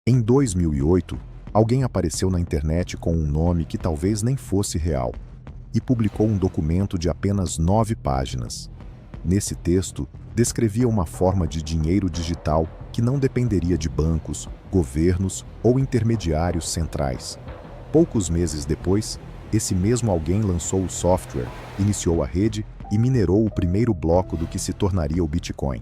Em 2008, alguém apareceu na internet com um nome que talvez nem fosse real e publicou um documento de apenas 9 páginas. Nesse texto, descrevia uma forma de dinheiro digital que não dependeria de bancos, governos ou intermediários centrais. Poucos meses depois, esse mesmo alguém lançou o software, iniciou a rede e minerou o primeiro bloco do que se tornaria o Bitcoin.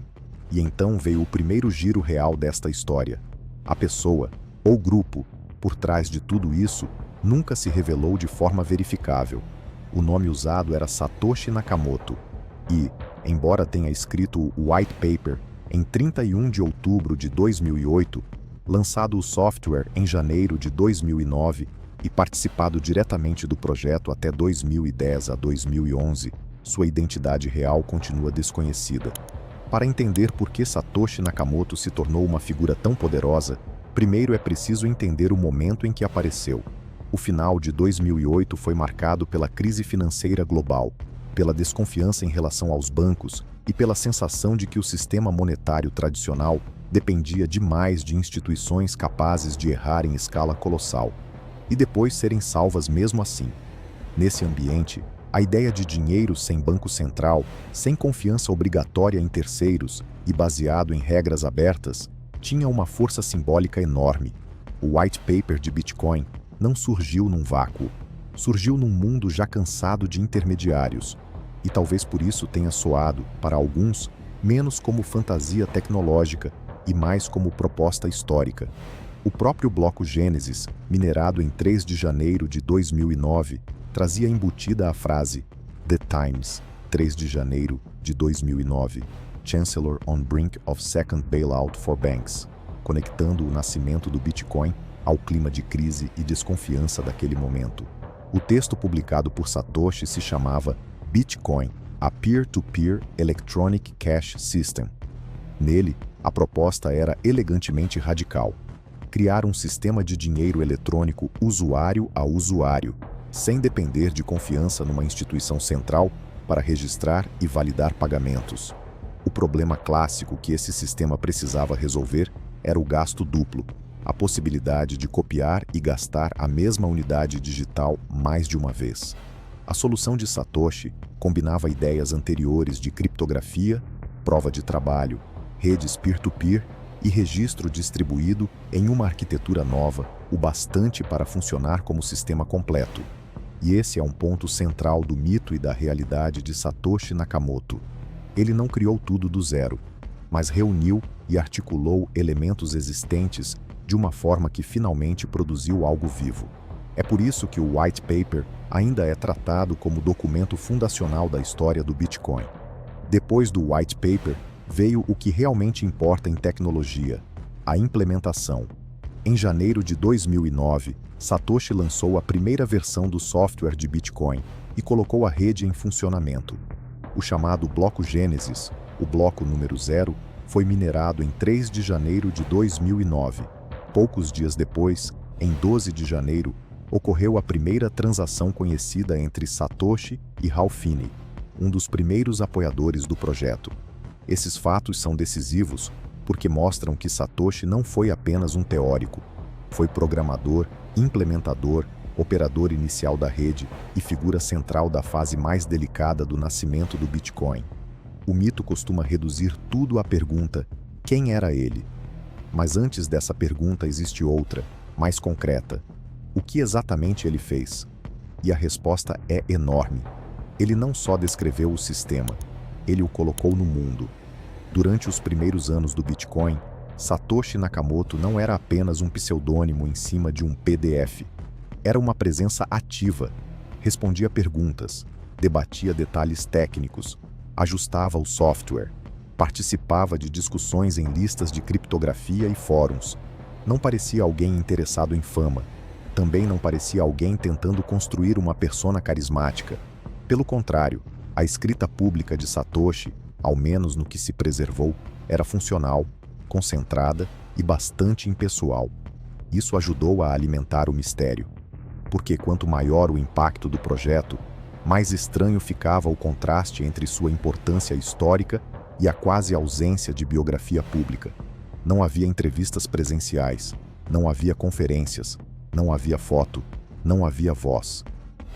E então veio o primeiro giro real desta história. A pessoa, ou grupo, por trás de tudo isso, nunca se revelou de forma verificável. O nome usado era Satoshi Nakamoto. E, embora tenha escrito o White Paper em 31 de outubro de 2008, lançado o software em janeiro de 2009 e participado diretamente do projeto até 2010 a 2011, sua identidade real continua desconhecida. Para entender por que Satoshi Nakamoto se tornou uma figura tão poderosa, primeiro é preciso entender o momento em que apareceu. O final de 2008 foi marcado pela crise financeira global, pela desconfiança em relação aos bancos e pela sensação de que o sistema monetário tradicional dependia demais de instituições capazes de errar em escala colossal, e depois serem salvas mesmo assim. Nesse ambiente, a ideia de dinheiro sem banco central, sem confiança obrigatória em terceiros e baseado em regras abertas, tinha uma força simbólica enorme. O White Paper de Bitcoin não surgiu num vácuo. Surgiu num mundo já cansado de intermediários, e talvez por isso tenha soado, para alguns, menos como fantasia tecnológica e mais como proposta histórica. O próprio bloco Gênesis, minerado em 3 de janeiro de 2009, trazia embutida a frase The Times, 3 de janeiro de 2009, Chancellor on brink of second bailout for banks, conectando o nascimento do Bitcoin ao clima de crise e desconfiança daquele momento. O texto publicado por Satoshi se chamava Bitcoin, a Peer-to-Peer Electronic Cash System. Nele, a proposta era elegantemente radical: criar um sistema de dinheiro eletrônico usuário a usuário, sem depender de confiança numa instituição central para registrar e validar pagamentos. O problema clássico que esse sistema precisava resolver era o gasto duplo, a possibilidade de copiar e gastar a mesma unidade digital mais de uma vez. A solução de Satoshi combinava ideias anteriores de criptografia, prova de trabalho, redes peer-to-peer e registro distribuído em uma arquitetura nova, o bastante para funcionar como sistema completo. E esse é um ponto central do mito e da realidade de Satoshi Nakamoto. Ele não criou tudo do zero, mas reuniu e articulou elementos existentes de uma forma que finalmente produziu algo vivo. É por isso que o White Paper ainda é tratado como documento fundacional da história do Bitcoin. Depois do White Paper, veio o que realmente importa em tecnologia: a implementação. Em janeiro de 2009, Satoshi lançou a primeira versão do software de Bitcoin e colocou a rede em funcionamento. O chamado bloco Gênesis, o bloco número 0, foi minerado em 3 de janeiro de 2009. Poucos dias depois, em 12 de janeiro, ocorreu a primeira transação conhecida entre Satoshi e Hal Finney, um dos primeiros apoiadores do projeto. Esses fatos são decisivos porque mostram que Satoshi não foi apenas um teórico. Foi programador, implementador, operador inicial da rede e figura central da fase mais delicada do nascimento do Bitcoin. O mito costuma reduzir tudo à pergunta: quem era ele? Mas antes dessa pergunta existe outra, mais concreta: o que exatamente ele fez? E a resposta é enorme. Ele não só descreveu o sistema, ele o colocou no mundo. Durante os primeiros anos do Bitcoin, Satoshi Nakamoto não era apenas um pseudônimo em cima de um PDF. Era uma presença ativa. Respondia perguntas, debatia detalhes técnicos, ajustava o software, participava de discussões em listas de criptografia e fóruns. Não parecia alguém interessado em fama. Também não parecia alguém tentando construir uma persona carismática. Pelo contrário, a escrita pública de Satoshi, ao menos no que se preservou, era funcional, concentrada e bastante impessoal. Isso ajudou a alimentar o mistério, porque quanto maior o impacto do projeto, mais estranho ficava o contraste entre sua importância histórica e a quase ausência de biografia pública. Não havia entrevistas presenciais, Não havia conferências, não havia foto, não havia voz.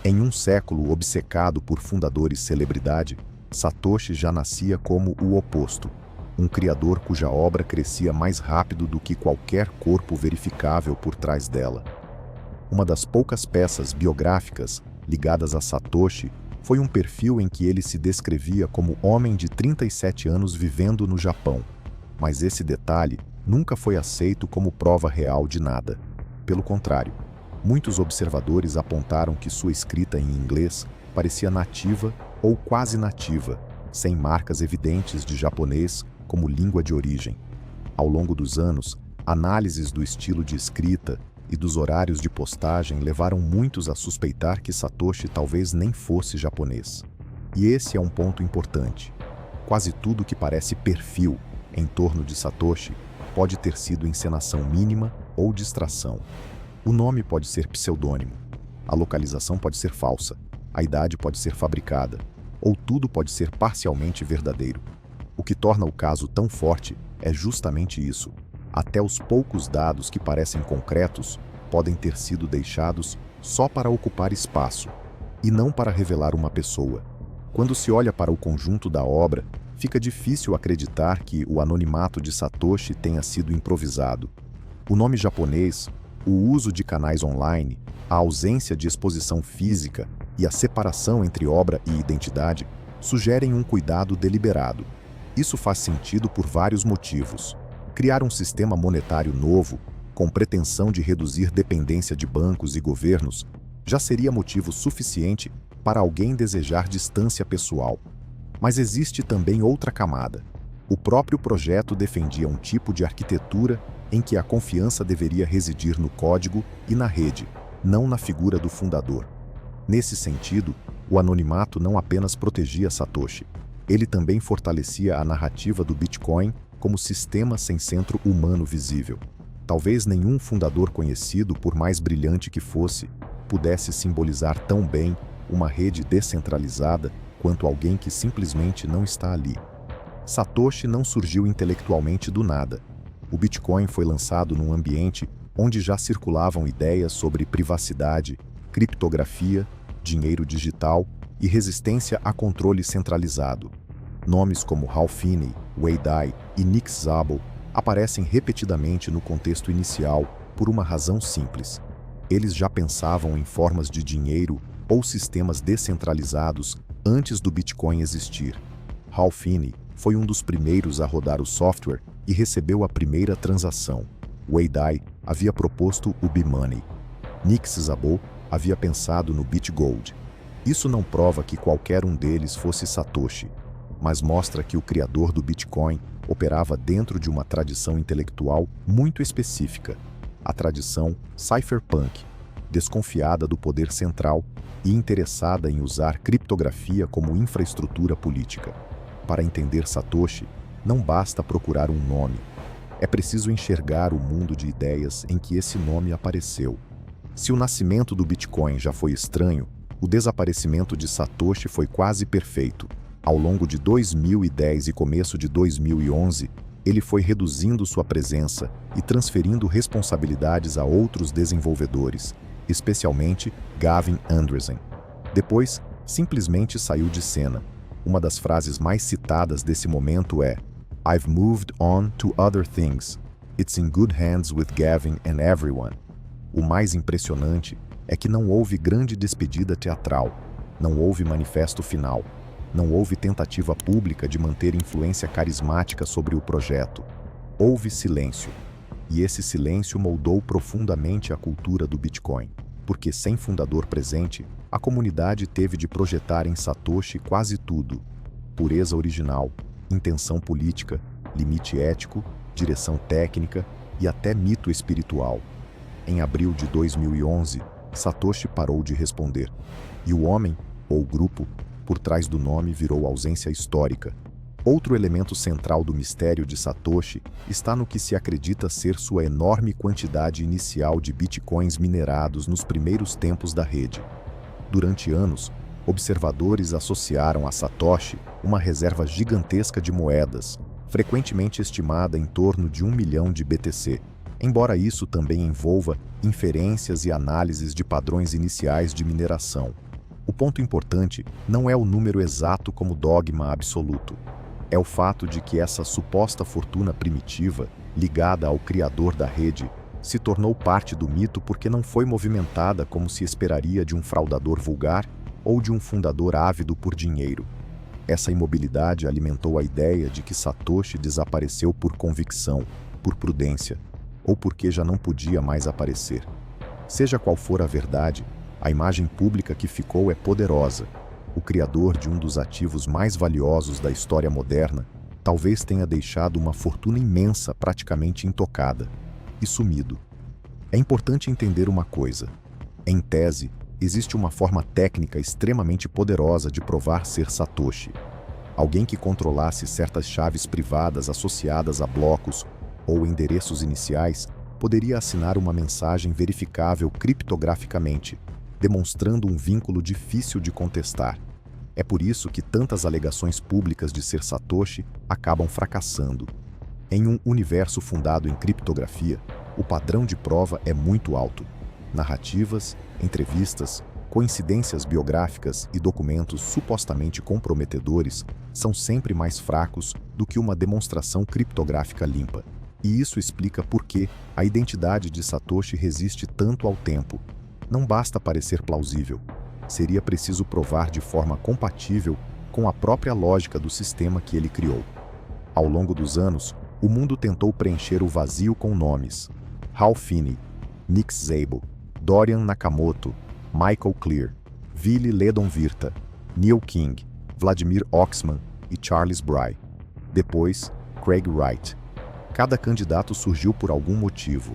Em um século obcecado por fundadores celebridade, Satoshi já nascia como o oposto, um criador cuja obra crescia mais rápido do que qualquer corpo verificável por trás dela. Uma das poucas peças biográficas ligadas a Satoshi foi um perfil em que ele se descrevia como homem de 37 anos vivendo no Japão. Mas esse detalhe nunca foi aceito como prova real de nada. Pelo contrário, muitos observadores apontaram que sua escrita em inglês parecia nativa ou quase nativa, sem marcas evidentes de japonês como língua de origem. Ao longo dos anos, análises do estilo de escrita e dos horários de postagem levaram muitos a suspeitar que Satoshi talvez nem fosse japonês. E esse é um ponto importante. Quase tudo que parece perfil em torno de Satoshi pode ter sido encenação mínima ou distração. O nome pode ser pseudônimo, a localização pode ser falsa, a idade pode ser fabricada, ou tudo pode ser parcialmente verdadeiro. O que torna o caso tão forte é justamente isso. Até os poucos dados que parecem concretos podem ter sido deixados só para ocupar espaço, e não para revelar uma pessoa. Quando se olha para o conjunto da obra, fica difícil acreditar que o anonimato de Satoshi tenha sido improvisado. O nome japonês, o uso de canais online, a ausência de exposição física e a separação entre obra e identidade sugerem um cuidado deliberado. Isso faz sentido por vários motivos. Criar um sistema monetário novo, com pretensão de reduzir dependência de bancos e governos, já seria motivo suficiente para alguém desejar distância pessoal. Mas existe também outra camada. O próprio projeto defendia um tipo de arquitetura em que a confiança deveria residir no código e na rede, não na figura do fundador. Nesse sentido, o anonimato não apenas protegia Satoshi, ele também fortalecia a narrativa do Bitcoin como sistema sem centro humano visível. Talvez nenhum fundador conhecido, por mais brilhante que fosse, pudesse simbolizar tão bem uma rede descentralizada quanto alguém que simplesmente não está ali. Satoshi não surgiu intelectualmente do nada. O Bitcoin foi lançado num ambiente onde já circulavam ideias sobre privacidade, criptografia, dinheiro digital e resistência a controle centralizado. Nomes como Hal Finney, Wei Dai e Nick Szabo aparecem repetidamente no contexto inicial por uma razão simples. Eles já pensavam em formas de dinheiro ou sistemas descentralizados antes do Bitcoin existir. Hal Finney foi um dos primeiros a rodar o software e recebeu a primeira transação. Wei Dai havia proposto o B-Money. Nick Szabo havia pensado no BitGold. Isso não prova que qualquer um deles fosse Satoshi, mas mostra que o criador do Bitcoin operava dentro de uma tradição intelectual muito específica, a tradição cypherpunk, desconfiada do poder central e interessada em usar criptografia como infraestrutura política. Para entender Satoshi, não basta procurar um nome. É preciso enxergar o mundo de ideias em que esse nome apareceu. Se o nascimento do Bitcoin já foi estranho, o desaparecimento de Satoshi foi quase perfeito. Ao longo de 2010 e começo de 2011, ele foi reduzindo sua presença e transferindo responsabilidades a outros desenvolvedores, especialmente Gavin Andresen. Depois, simplesmente saiu de cena. Uma das frases mais citadas desse momento é "I've moved on to other things. It's in good hands with Gavin and everyone." O mais impressionante é que não houve grande despedida teatral, não houve manifesto final, não houve tentativa pública de manter influência carismática sobre o projeto. Houve silêncio. E esse silêncio moldou profundamente a cultura do Bitcoin, porque sem fundador presente, a comunidade teve de projetar em Satoshi quase tudo: pureza original, intenção política, limite ético, direção técnica e até mito espiritual. Em abril de 2011, Satoshi parou de responder, e o homem, ou grupo, por trás do nome virou ausência histórica. Outro elemento central do mistério de Satoshi está no que se acredita ser sua enorme quantidade inicial de bitcoins minerados nos primeiros tempos da rede. Durante anos, observadores associaram a Satoshi uma reserva gigantesca de moedas, frequentemente estimada em torno de 1 milhão de BTC, embora isso também envolva inferências e análises de padrões iniciais de mineração. O ponto importante não é o número exato como dogma absoluto. É o fato de que essa suposta fortuna primitiva, ligada ao criador da rede, se tornou parte do mito porque não foi movimentada como se esperaria de um fraudador vulgar ou de um fundador ávido por dinheiro. Essa imobilidade alimentou a ideia de que Satoshi desapareceu por convicção, por prudência, ou porque já não podia mais aparecer. Seja qual for a verdade, a imagem pública que ficou é poderosa. O criador de um dos ativos mais valiosos da história moderna talvez tenha deixado uma fortuna imensa praticamente intocada e sumido. É importante entender uma coisa. Em tese, existe uma forma técnica extremamente poderosa de provar ser Satoshi. Alguém que controlasse certas chaves privadas associadas a blocos ou endereços iniciais poderia assinar uma mensagem verificável criptograficamente, demonstrando um vínculo difícil de contestar. É por isso que tantas alegações públicas de ser Satoshi acabam fracassando. Em um universo fundado em criptografia, o padrão de prova é muito alto. Narrativas, entrevistas, coincidências biográficas e documentos supostamente comprometedores são sempre mais fracos do que uma demonstração criptográfica limpa. E isso explica por que a identidade de Satoshi resiste tanto ao tempo. Não basta parecer plausível. Seria preciso provar de forma compatível com a própria lógica do sistema que ele criou. Ao longo dos anos, o mundo tentou preencher o vazio com nomes: Hal Finney, Nick Szabo, Dorian Nakamoto, Michael Clear, Ville Ledonvirta, Neil King, Vladimir Oxman e Charles Bry. Depois, Craig Wright. Cada candidato surgiu por algum motivo: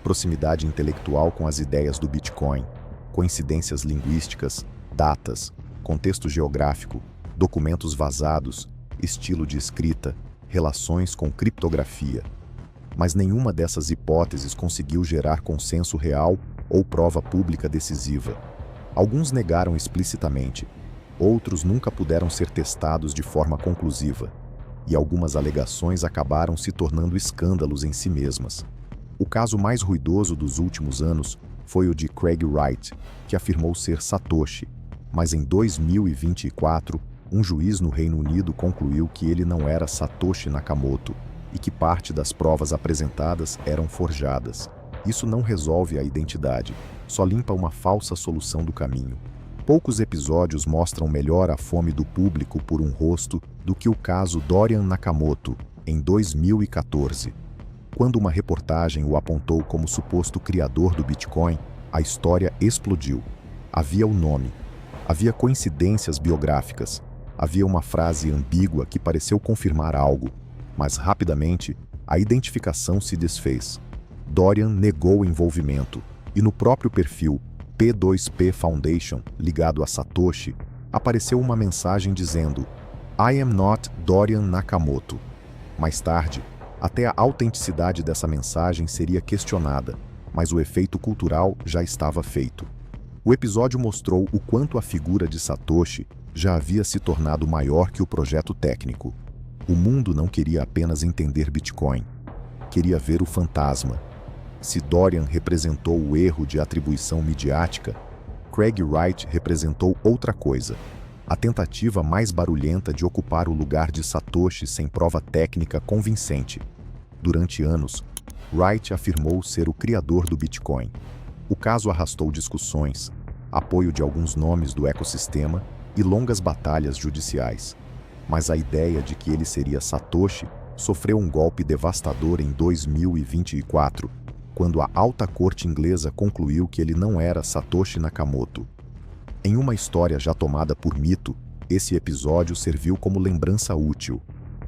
proximidade intelectual com as ideias do Bitcoin, coincidências linguísticas, datas, contexto geográfico, documentos vazados, estilo de escrita, relações com criptografia. Mas nenhuma dessas hipóteses conseguiu gerar consenso real ou prova pública decisiva. Alguns negaram explicitamente, outros nunca puderam ser testados de forma conclusiva, e algumas alegações acabaram se tornando escândalos em si mesmas. O caso mais ruidoso dos últimos anos foi o de Craig Wright, que afirmou ser Satoshi, mas em 2024, um juiz no Reino Unido concluiu que ele não era Satoshi Nakamoto e que parte das provas apresentadas eram forjadas. Isso não resolve a identidade, só limpa uma falsa solução do caminho. Poucos episódios mostram melhor a fome do público por um rosto do que o caso Dorian Nakamoto, em 2014. Quando uma reportagem o apontou como suposto criador do Bitcoin, a história explodiu. Havia o nome, havia coincidências biográficas, havia uma frase ambígua que pareceu confirmar algo, mas rapidamente a identificação se desfez. Dorian negou o envolvimento, e no próprio perfil P2P Foundation, ligado a Satoshi, apareceu uma mensagem dizendo: "I am not Dorian Nakamoto". Mais tarde, até a autenticidade dessa mensagem seria questionada, mas o efeito cultural já estava feito. O episódio mostrou o quanto a figura de Satoshi já havia se tornado maior que o projeto técnico. O mundo não queria apenas entender Bitcoin, queria ver o fantasma. Se Dorian representou o erro de atribuição midiática, Craig Wright representou outra coisa: a tentativa mais barulhenta de ocupar o lugar de Satoshi sem prova técnica convincente. Durante anos, Wright afirmou ser o criador do Bitcoin. O caso arrastou discussões, apoio de alguns nomes do ecossistema e longas batalhas judiciais. Mas a ideia de que ele seria Satoshi sofreu um golpe devastador em 2024, quando a alta corte inglesa concluiu que ele não era Satoshi Nakamoto. Em uma história já tomada por mito, esse episódio serviu como lembrança útil.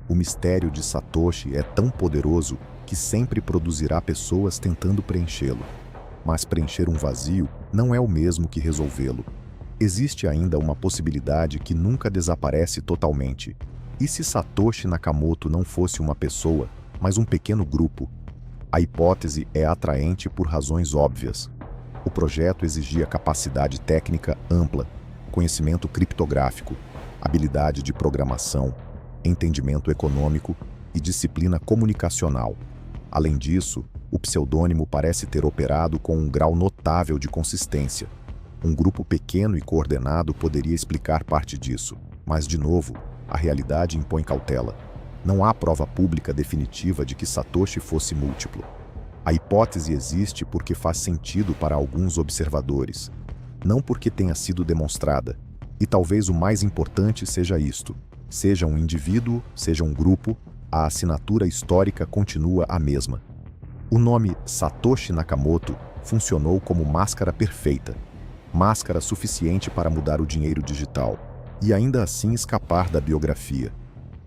O mistério de Satoshi é tão poderoso que sempre produzirá pessoas tentando preenchê-lo. Mas preencher um vazio não é o mesmo que resolvê-lo. Existe ainda uma possibilidade que nunca desaparece totalmente. E se Satoshi Nakamoto não fosse uma pessoa, mas um pequeno grupo? A hipótese é atraente por razões óbvias. O projeto exigia capacidade técnica ampla, conhecimento criptográfico, habilidade de programação, entendimento econômico e disciplina comunicacional. Além disso, o pseudônimo parece ter operado com um grau notável de consistência. Um grupo pequeno e coordenado poderia explicar parte disso, mas, de novo, a realidade impõe cautela. Não há prova pública definitiva de que Satoshi fosse múltiplo. A hipótese existe porque faz sentido para alguns observadores, não porque tenha sido demonstrada. E talvez o mais importante seja isto: seja um indivíduo, seja um grupo, a assinatura histórica continua a mesma. O nome Satoshi Nakamoto funcionou como máscara perfeita, máscara suficiente para mudar o dinheiro digital e ainda assim escapar da biografia.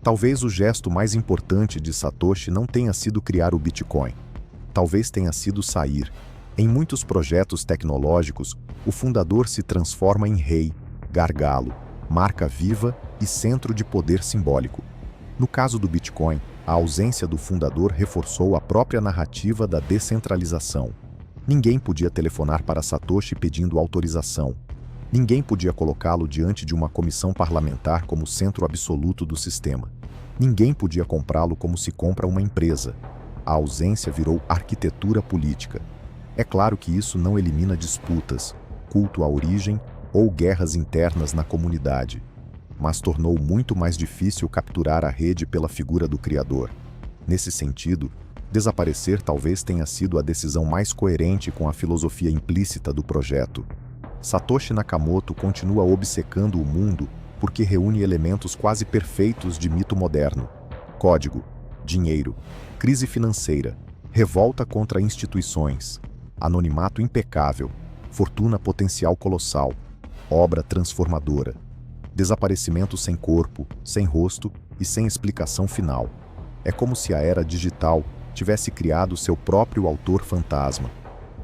Talvez o gesto mais importante de Satoshi não tenha sido criar o Bitcoin. Talvez tenha sido sair. Em muitos projetos tecnológicos, o fundador se transforma em rei, gargalo, marca viva e centro de poder simbólico. No caso do Bitcoin, a ausência do fundador reforçou a própria narrativa da descentralização. Ninguém podia telefonar para Satoshi pedindo autorização. Ninguém podia colocá-lo diante de uma comissão parlamentar como centro absoluto do sistema. Ninguém podia comprá-lo como se compra uma empresa. A ausência virou arquitetura política. É claro que isso não elimina disputas, culto à origem ou guerras internas na comunidade, mas tornou muito mais difícil capturar a rede pela figura do criador. Nesse sentido, desaparecer talvez tenha sido a decisão mais coerente com a filosofia implícita do projeto. Satoshi Nakamoto continua obcecando o mundo porque reúne elementos quase perfeitos de mito moderno: código, dinheiro, crise financeira, revolta contra instituições, anonimato impecável, fortuna potencial colossal, obra transformadora, desaparecimento sem corpo, sem rosto e sem explicação final. É como se a era digital tivesse criado seu próprio autor fantasma.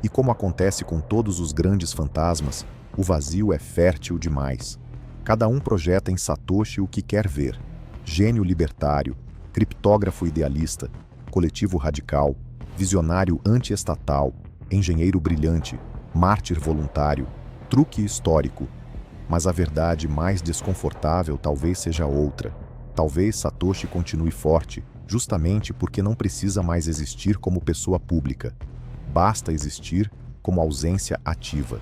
E como acontece com todos os grandes fantasmas, o vazio é fértil demais. Cada um projeta em Satoshi o que quer ver: gênio libertário, criptógrafo idealista, coletivo radical, visionário anti-estatal, engenheiro brilhante, mártir voluntário, truque histórico. Mas a verdade mais desconfortável talvez seja outra. Talvez Satoshi continue forte, justamente porque não precisa mais existir como pessoa pública. Basta existir como ausência ativa.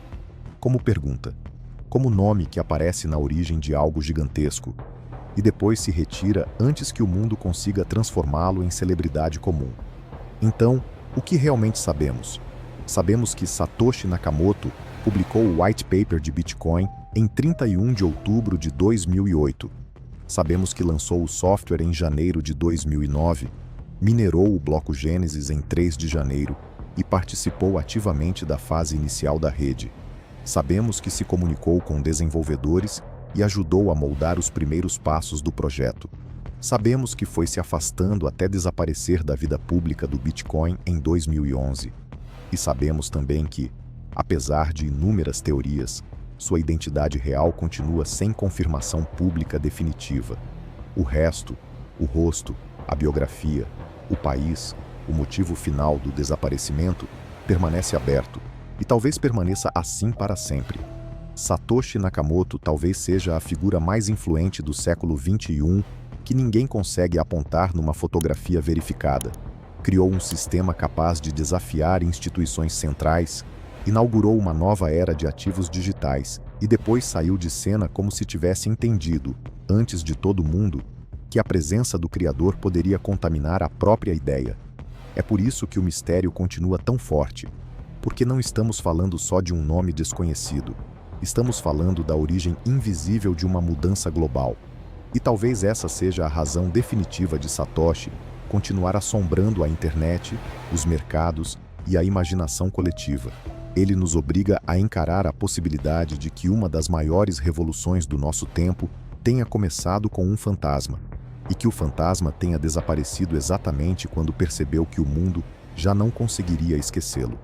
Como pergunta. Como nome que aparece na origem de algo gigantesco e depois se retira antes que o mundo consiga transformá-lo em celebridade comum. Então, o que realmente sabemos? Sabemos que Satoshi Nakamoto publicou o white paper de Bitcoin em 31 de outubro de 2008. Sabemos que lançou o software em janeiro de 2009, minerou o bloco Gênesis em 3 de janeiro e participou ativamente da fase inicial da rede. Sabemos que se comunicou com desenvolvedores e ajudou a moldar os primeiros passos do projeto. Sabemos que foi se afastando até desaparecer da vida pública do Bitcoin em 2011. E sabemos também que, apesar de inúmeras teorias, sua identidade real continua sem confirmação pública definitiva. O resto, o rosto, a biografia, o país, o motivo final do desaparecimento, permanece aberto e talvez permaneça assim para sempre. Satoshi Nakamoto talvez seja a figura mais influente do século XXI que ninguém consegue apontar numa fotografia verificada. Criou um sistema capaz de desafiar instituições centrais, inaugurou uma nova era de ativos digitais e depois saiu de cena como se tivesse entendido, antes de todo mundo, que a presença do Criador poderia contaminar a própria ideia. É por isso que o mistério continua tão forte, porque não estamos falando só de um nome desconhecido, estamos falando da origem invisível de uma mudança global. E talvez essa seja a razão definitiva de Satoshi continuar assombrando a internet, os mercados e a imaginação coletiva. Ele nos obriga a encarar a possibilidade de que uma das maiores revoluções do nosso tempo tenha começado com um fantasma, e que o fantasma tenha desaparecido exatamente quando percebeu que o mundo já não conseguiria esquecê-lo.